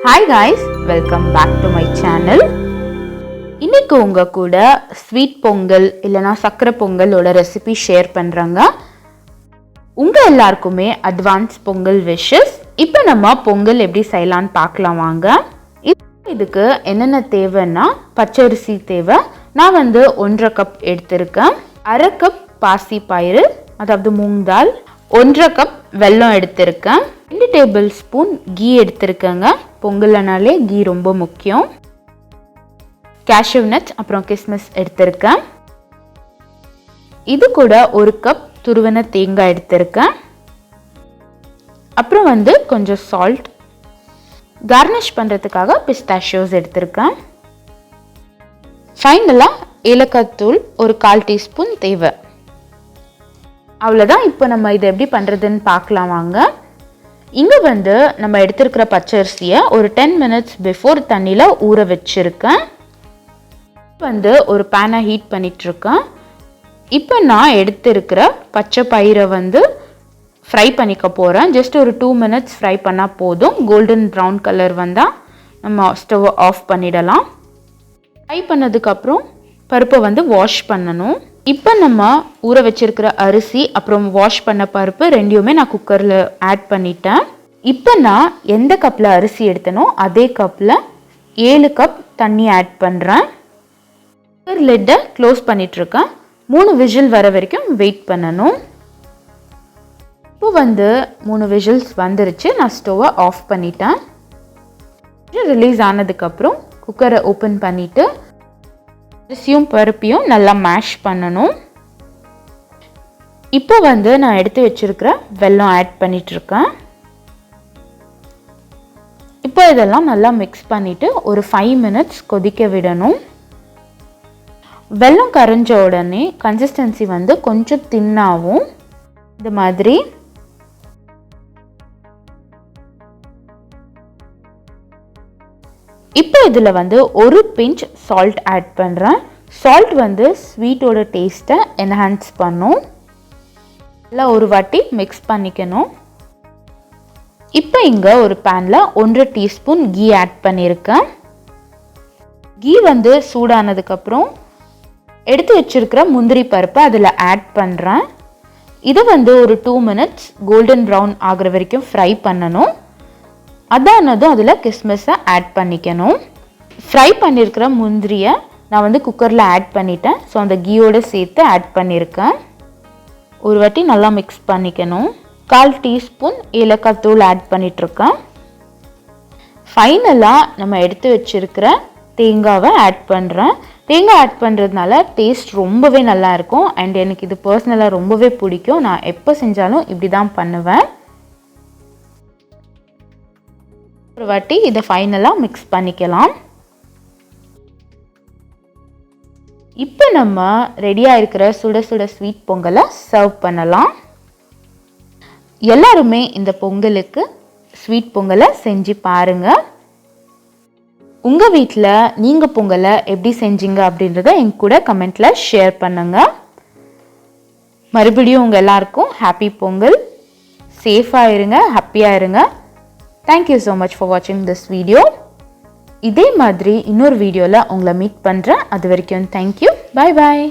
Hi guys, welcome back to my channel. இன்னைக்கு உங்க கூட ஸ்வீட் பொங்கல் இல்லனா சக்கரை பொங்கலோட ரெசிபி ஷேர் பண்றேங்க. உங்க எல்லாருக்குமே அட்வான்ஸ் பொங்கல் விஷஸ். இப்போ நம்ம பொங்கல் எப்படி செய்யலாம்னு பார்க்கலாம் வாங்க. இதுக்கு என்னென்ன தேவைன்னா பச்சரிசி தேவை. நான் 1.5 கப் எடுத்திருக்கேன். 1/2 கப் பாசி பயிறு அதாவது மூங் தால், 1.5 கப் வெல்லம் எடுத்திருக்கேன். 2 டேபிள் ஸ்பூன் கீ எடுத்திருக்கேங்க. பொங்கல்னாலே கீ ரொம்ப முக்கியம். கேஷ்யூ நட்ஸ் அப்புறம் கிஸ்மிஸ் எடுத்திருக்கேன். இது கூட 1 கப் துருவன தேங்காய் எடுத்திருக்கேன். அப்புறம் கொஞ்சம் சால்ட், கார்னிஷ் பண்ணுறதுக்காக பிஸ்தாஷியோஸ் எடுத்திருக்கேன். ஃபைனலாக ஏலக்காய் தூள் ஒரு 1/4 டீஸ்பூன் தேவை. அவ்வளோதான். இப்போ நம்ம இதை எப்படி பண்ணுறதுன்னு பார்க்கலாம் வாங்க. இங்கே நம்ம எடுத்திருக்கிற பச்சரிசியை ஒரு 10 மினிட்ஸ் பிஃபோர் தண்ணியில் ஊற வச்சுருக்கேன். ஒரு பேனை ஹீட் பண்ணிகிட்ருக்கேன். இப்போ நான் எடுத்திருக்கிற பச்சை பயிரை ஃப்ரை பண்ணிக்க போகிறேன். ஜஸ்ட் ஒரு 2 மினிட்ஸ் ஃப்ரை பண்ணால் போதும். கோல்டன் ப்ரௌன் கலர் வந்தால் நம்ம ஸ்டவ் ஆஃப் பண்ணிடலாம். ஃப்ரை பண்ணதுக்கப்புறம் பருப்பை வாஷ் பண்ணணும். இப்போ நம்ம ஊற வச்சிருக்கிற அரிசி அப்புறம் வாஷ் பண்ண பருப்பு ரெண்டையுமே நான் குக்கரில் ஆட் பண்ணிட்டேன். இப்போ நான் எந்த கப்பில் அரிசி எடுத்தனோ அதே கப்பில் 7 கப் தண்ணி ஆட் பண்ணுறேன். குக்கர் லிட்டை க்ளோஸ் பண்ணிகிட்ருக்கேன். 3 விசில் வர வரைக்கும் வெயிட் பண்ணணும். இப்போ 3 விசில்ஸ் வந்துருச்சு. நான் ஸ்டவ்வை ஆஃப் பண்ணிட்டேன். ரிலீஸ் ஆனதுக்கப்புறம் குக்கரை ஓப்பன் பண்ணிவிட்டு அரிசியும் பருப்பையும் நல்லா மேஷ் பண்ணணும். இப்போ நான் எடுத்து வச்சிருக்கிற வெல்லம் ஆட் பண்ணிட்டுருக்கேன். இப்போ இதெல்லாம் நல்லா மிக்ஸ் பண்ணிவிட்டு ஒரு 5 மினிட்ஸ் கொதிக்க விடணும். வெல்லம் கரைஞ்ச உடனே கன்சிஸ்டன்சி கொஞ்சம் தின்னாகும். இந்த மாதிரி இப்போ இதில் ஒரு பிஞ்ச் சால்ட் ஆட் பண்ணுறேன். சால்ட் ஸ்வீட்டோட டேஸ்ட்டை என்ஹான்ஸ் பண்ணும். நல்லா ஒரு வாட்டி மிக்ஸ் பண்ணிக்கணும். இப்போ இங்கே ஒரு பேனில் 1 டீஸ்பூன் கீ ஆட் பண்ணியிருக்கேன். கீ சூடானதுக்கப்புறம் எடுத்து வச்சிருக்கிற முந்திரி பருப்பை அதில் ஆட் பண்ணுறேன். இதை ஒரு 2 மினிட்ஸ் கோல்டன் ப்ரௌன் ஆகிற வரைக்கும் ஃப்ரை பண்ணணும். அதானதும் அதில் கிஸ்மிஸை ஆட் பண்ணிக்கணும். ஃப்ரை பண்ணியிருக்கிற முந்திரியை நான் குக்கரில் ஆட் பண்ணிட்டேன். ஸோ அந்த கீயோடு சேர்த்து ஆட் பண்ணியிருக்கேன். ஒரு வாட்டி நல்லா மிக்ஸ் பண்ணிக்கணும். 1/4 டீஸ்பூன் ஏலக்காய் தூள் ஆட் பண்ணிகிட்ருக்கேன். ஃபைனலாக நம்ம எடுத்து வச்சுருக்கிற தேங்காவை ஆட் பண்ணுறேன். தேங்காய் ஆட் பண்ணுறதுனால டேஸ்ட் ரொம்பவே நல்லாயிருக்கும். அண்ட் எனக்கு இது பர்சனலாக ரொம்பவே பிடிக்கும். நான் எப்போ செஞ்சாலும் இப்படி தான் பண்ணுவேன். ஒரு வாட்டி இதை ஃபைனலாக மிக்ஸ் பண்ணிக்கலாம். இப்போ நம்ம ரெடியாக இருக்கிற சுட சுட ஸ்வீட் பொங்கலை சர்வ் பண்ணலாம். எல்லாருமே இந்த பொங்கலுக்கு ஸ்வீட் பொங்கலை செஞ்சு பாருங்கள். உங்கள் வீட்டில் நீங்கள் பொங்கலை எப்படி செஞ்சீங்க அப்படின்றத என் கூட கமெண்ட்டில் ஷேர் பண்ணுங்கள். மறுபடியும் உங்கள் எல்லாருக்கும் ஹாப்பி பொங்கல். சேஃபாக இருங்க, ஹாப்பியாக இருங்க. Thank you so much for watching this video. இதே மாதிரி இன்னொரு வீடியோவில் உங்களை மீட் பண்ணுறேன். அது வரைக்கும் thank you. Bye bye.